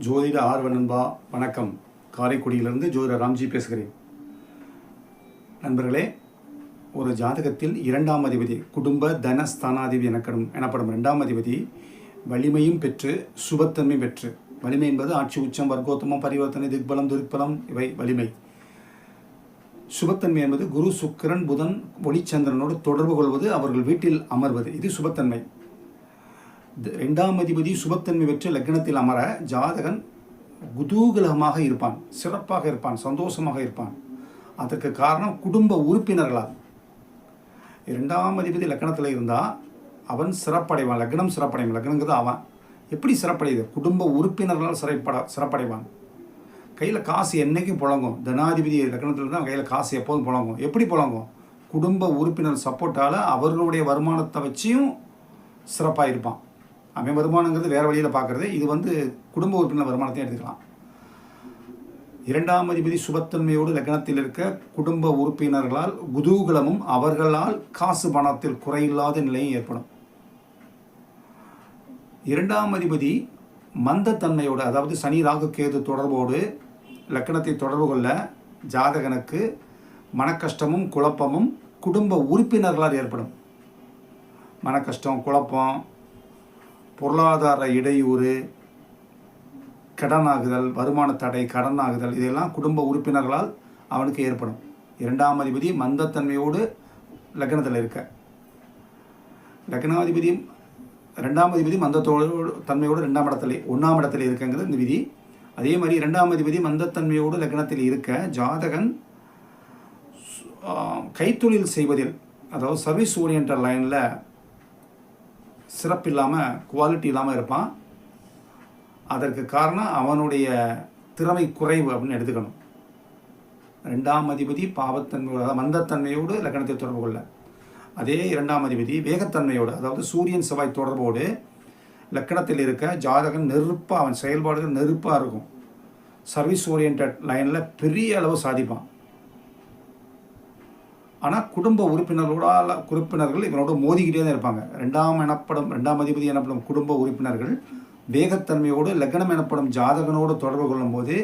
ஜோதிட ஆர்வ நண்பா வணக்கம். காரைக்குடியிலிருந்து ஜோதிடர் ராம்ஜி பேசுகிறேன். நண்பர்களே, ஒரு ஜாதகத்தில் இரண்டாம் அதிபதி குடும்ப தனஸ்தானாதிபதி எனப்படும் இரண்டாம் அதிபதி வலிமையும் பெற்று சுபத்தன்மை பெற்று, வலிமை என்பது ஆட்சி, உச்சம், வர்க்கோத்தமம், பரிவர்த்தனை, திக்பலம், துரிக்பலம், இவை வலிமை. சுபத்தன்மை என்பது குரு, சுக்கிரன், புதன், ஒளிச்சந்திரனோடு தொடர்பு கொள்வது, அவர்கள் வீட்டில் அமர்வது, இது சுபத்தன்மை. இரண்டாம் அதிபதி சுபத்தன்மை பெற்று லக்னத்தில் அமர ஜாதகன் குதூகலமாக இருப்பான், சிறப்பாக இருப்பான், சந்தோஷமாக இருப்பான். அதற்கு காரணம் குடும்ப உறுப்பினர்களால். இரண்டாம் அதிபதி லக்னத்தில் இருந்தால் அவன் சிறப்படைவான், லக்னம் சிறப்படைவான். லக்னங்கிறது அவன் எப்படி சிறப்படையுது? குடும்ப உறுப்பினர்களால் சிறப்படைவான். கையில் காசு என்றைக்கும் புழங்கும். தனாதிபதி லக்னத்தில் இருந்தால் கையில் காசு எப்போதும் புழங்கும். எப்படி புழங்கும்? குடும்ப உறுப்பினர் சப்போர்ட்டால் அவர்களுடைய வருமானத்தை வச்சியும் சிறப்பாக இருப்பான். அவன் வருமானங்கிறது வேறு வழியில் பார்க்குறது, இது குடும்ப உறுப்பினர் வருமானத்தையும் எடுத்துக்கலாம். இரண்டாம் அதிபதி சுபத்தன்மையோடு லக்னத்தில் இருக்க குடும்ப உறுப்பினர்களால் குதூகலமும் அவர்களால் காசு பணத்தில் குறையில்லாத நிலையும் ஏற்படும். இரண்டாம் அதிபதி மந்தத்தன்மையோடு, அதாவது சனி, ராகு, கேது தொடர்போடு லக்னத்தை தொடர்பு கொள்ள ஜாதகனுக்கு மனக்கஷ்டமும் குழப்பமும் குடும்ப உறுப்பினர்களால் ஏற்படும். மனக்கஷ்டம், குழப்பம், பொருளாதார இடையூறு, கடனாகுதல், வருமான தடை, கடனாகுதல், இதெல்லாம் குடும்ப உறுப்பினர்களால் அவனுக்கு ஏற்படும். இரண்டாம் அதிபதி மந்தத்தன்மையோடு லக்னத்தில் இருக்க, லக்னாதிபதி ரெண்டாம் அதிபதி மந்தத்தோடு தன்மையோடு ஒன்றாம் இடத்துல இருக்குங்கிறது இந்த விதி. அதே மாதிரி இரண்டாம் அதிபதி மந்தத்தன்மையோடு லக்னத்தில் இருக்க ஜாதகன் கைத்தொழில் செய்வதில், அதாவது சர்வீஸ் ஓரியன்டட் லைனில் சிறப்பில்லாமல், குவாலிட்டி இல்லாமல் இருப்பான். அதற்கு காரணம் அவனுடைய திறமை குறைவு அப்படின்னு எடுத்துக்கணும். ரெண்டாம் அதிபதி பாவத்தன்மையோடு, அதாவது மந்தத்தன்மையோடு லக்னத்தை தொடர்பு கொள்ள, அதே இரண்டாம் அதிபதி வேகத்தன்மையோடு, அதாவது சூரியன் செவ்வாய் தொடர்போடு லக்னத்தில் இருக்க ஜாதகன் நெருப்பாக, அவன் செயல்பாடுகள் நெருப்பாக இருக்கும். சர்வீஸ் ஓரியன்ட் லைனில் பெரிய அளவு சாதிப்பான். ஆனால் குடும்ப உறுப்பினர்கள் இவனோட மோதிக்கிட்டே தான் இருப்பாங்க. ரெண்டாம் அதிபதி எனப்படும் குடும்ப உறுப்பினர்கள் வேகத்தன்மையோடு லக்னம் எனப்படும் ஜாதகனோடு தொடர்பு கொள்ளும் போது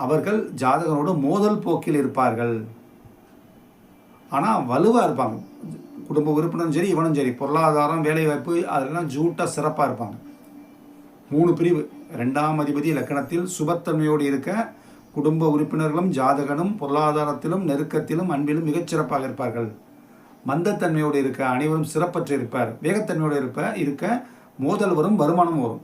அவர்கள் ஜாதகனோடு மோதல் போக்கில் இருப்பார்கள். ஆனால் வலுவாக இருப்பாங்க. குடும்ப உறுப்பினரும் சரி, இவனும் சரி, பொருளாதாரம், வேலைவாய்ப்பு, அதெல்லாம் ஜூட்டாக சிறப்பாக இருப்பாங்க. 3 பிரிவு. ரெண்டாம் அதிபதி லக்னத்தில் சுபத்தன்மையோடு இருக்க குடும்ப உறுப்பினர்களும் ஜாதகனும் பொருளாதாரத்திலும் நெருக்கத்திலும் அன்பிலும் மிகச்சிறப்பாக இருப்பார்கள். மந்தத்தன்மையோடு இருக்க அனைவரும் சிறப்பற்று இருப்பார். வேகத்தன்மையோடு இருக்க மோதல் வரும், வருமானம் வரும்.